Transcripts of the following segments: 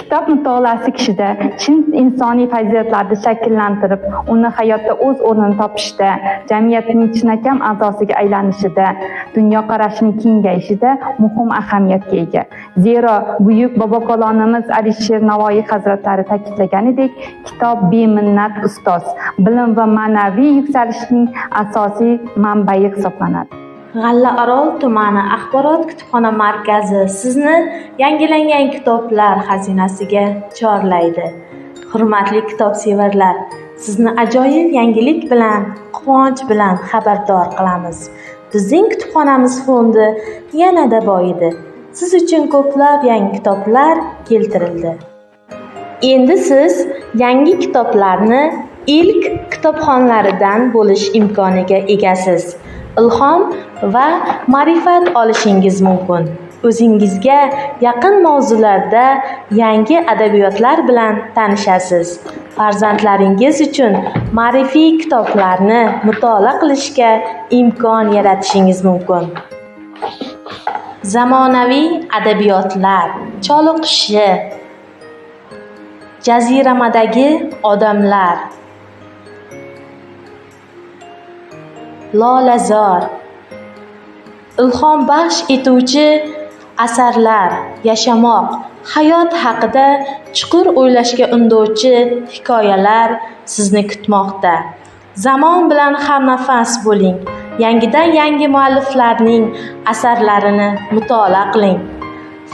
Kitob mutolaasi kishida chin insoniy fazilatlarni shakllantirib, uni hayotda o'z o'rnini topishda, jamiyatning chinakam a'zosiga aylanishida, dunyoqarashining kengayishida muhim ahamiyatga ega. Zero buyuk bobokalonimiz Alisher Navoiy hazratlari ta'kidlaganidek, kitob beminnat ustoz, bilim va ma'naviy yuksalishning asosiy manbai hisoblanadi. G'allaorol tumani axborot kutubxona markazi sizni yangilangan kitoblar xazinasiga chorlaydi. Hurmatli kitobsevarlar, sizni ajoyib yangilik bilan, quvonch bilan xabardor qilamiz. Bizning kutubxonamiz fondi yanada boyidi. Siz uchun ko'plab yangi kitoblar keltirildi. Endi siz yangi kitoblarni ilk kitobxonlaridan bo'lish imkoniga egasiz. Ilhom va ma'rifat olishingiz mumkin. O'zingizga yaqin mavzularda yangi adabiyotlar bilan tanishasiz. Farzandlaringiz uchun ma'rifiy kitoblarni mutolaa qilishga imkon yaratishingiz mumkin. Zamonaviy adabiyotlar, Choliqushi, Jaziramadagi odamlar, Lolazor, ilhom baxsh etuvchi asarlar, yashamoq, hayot haqida chuqur o'ylashga undovchi hikoyalar sizni kutmoqda. Zamon bilan hamnafas bo'ling. Yangidan yangi mualliflarning asarlarini mutolaa qiling.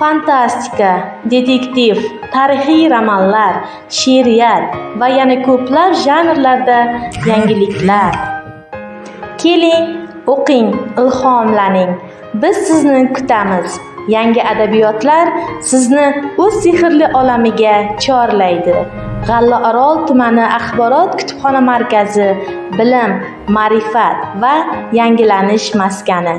Fantastika, detektiv, tarixiy romanlar, she'riyat va yana ko'plab janrlarda yangiliklar. Keling, o'qing, ilhomlaning. Biz sizni kutamiz. Yangi adabiyotlar sizni o'z sehrli olamiga chorlaydi. G'allaorol tumani axborot kutubxona markazi, bilim, ma'rifat va yangilanish maskani.